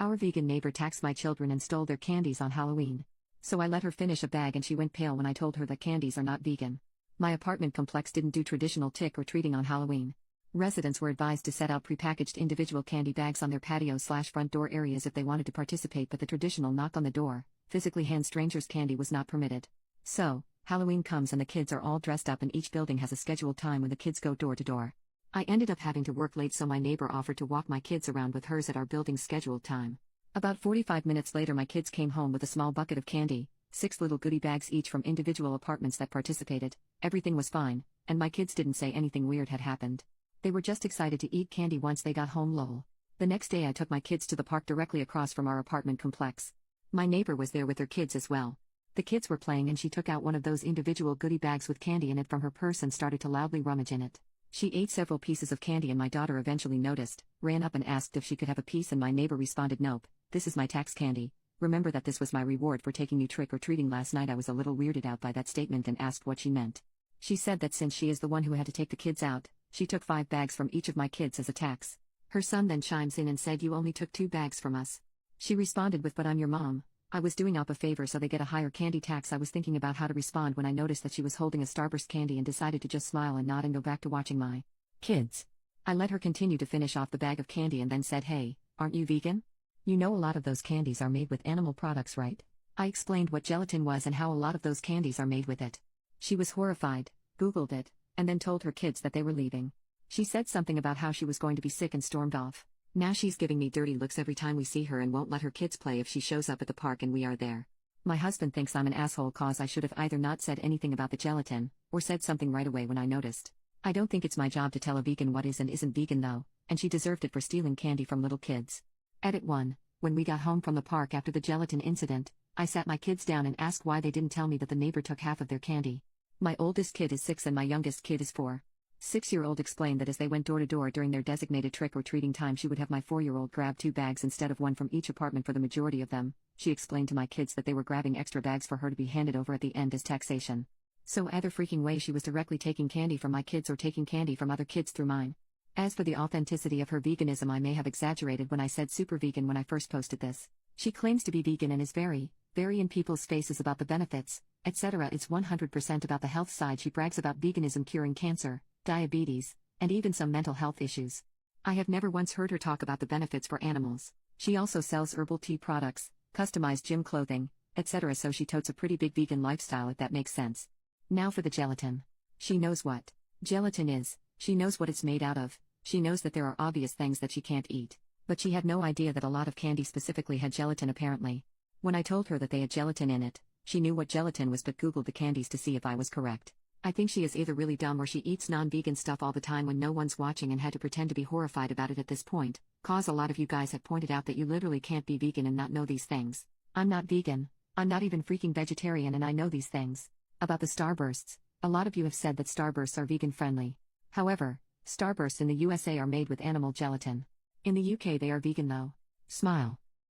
Our vegan neighbor taxed my children and stole their candies on Halloween. So I let her finish a bag and she went pale when I told her that candies are not vegan. My apartment complex didn't do traditional trick-or-treating on Halloween. Residents were advised to set out prepackaged individual candy bags on their patio/front door areas if they wanted to participate, but the traditional knock on the door, physically hand strangers candy was not permitted. So, Halloween comes and the kids are all dressed up and each building has a scheduled time when the kids go door to door. I ended up having to work late, so my neighbor offered to walk my kids around with hers at our building's scheduled time. About 45 minutes later my kids came home with a small bucket of candy, 6 little goodie bags each from individual apartments that participated. Everything was fine, and my kids didn't say anything weird had happened. They were just excited to eat candy once they got home, lol. The next day I took my kids to the park directly across from our apartment complex. My neighbor was there with her kids as well. The kids were playing and she took out one of those individual goodie bags with candy in it from her purse and started to loudly rummage in it. She ate several pieces of candy and my daughter eventually noticed, ran up and asked if she could have a piece, and my neighbor responded, "Nope, this is my tax candy. Remember that this was my reward for taking you trick-or-treating last night." I was a little weirded out by that statement and asked what she meant. She said that since she is the one who had to take the kids out, she took 5 bags from each of my kids as a tax. Her son then chimes in and said, "You only took 2 bags from us." She responded with, "But I'm your mom. I was doing up a favor so they get a higher candy tax." I was thinking about how to respond when I noticed that she was holding a Starburst candy and decided to just smile and nod and go back to watching my kids. I let her continue to finish off the bag of candy and then said, "Hey, aren't you vegan? You know a lot of those candies are made with animal products, right?" I explained what gelatin was and how a lot of those candies are made with it. She was horrified, Googled it, and then told her kids that they were leaving. She said something about how she was going to be sick and stormed off. Now she's giving me dirty looks every time we see her and won't let her kids play if she shows up at the park and we are there. My husband thinks I'm an asshole cause I should have either not said anything about the gelatin, or said something right away when I noticed. I don't think it's my job to tell a vegan what is and isn't vegan though, and she deserved it for stealing candy from little kids. Edit 1. When we got home from the park after the gelatin incident, I sat my kids down and asked why they didn't tell me that the neighbor took half of their candy. My oldest kid is 6 and my youngest kid is 4. 6-year-old explained that as they went door to door during their designated trick-or-treating time, she would have my 4-year-old grab 2 bags instead of 1 from each apartment for the majority of them. She explained to my kids that they were grabbing extra bags for her to be handed over at the end as taxation. So either freaking way she was directly taking candy from my kids or taking candy from other kids through mine. As for the authenticity of her veganism, I may have exaggerated when I said super vegan when I first posted this. She claims to be vegan and is very in people's faces about the benefits, etc. It's 100% about the health side. She brags about veganism curing cancer, diabetes, and even some mental health issues. I have never once heard her talk about the benefits for animals. She also sells herbal tea products, customized gym clothing, etc. So she totes a pretty big vegan lifestyle, if that makes sense. Now for the gelatin. She knows what gelatin is, she knows what it's made out of, she knows that there are obvious things that she can't eat. But she had no idea that a lot of candy specifically had gelatin apparently. When I told her that they had gelatin in it, she knew what gelatin was but Googled the candies to see if I was correct. I think she is either really dumb or she eats non-vegan stuff all the time when no one's watching and had to pretend to be horrified about it at this point, cause a lot of you guys have pointed out that you literally can't be vegan and not know these things. I'm not vegan, I'm not even freaking vegetarian, and I know these things. About the Starbursts, a lot of you have said that Starbursts are vegan friendly. However, Starbursts in the USA are made with animal gelatin. In the UK they are vegan though. Smile.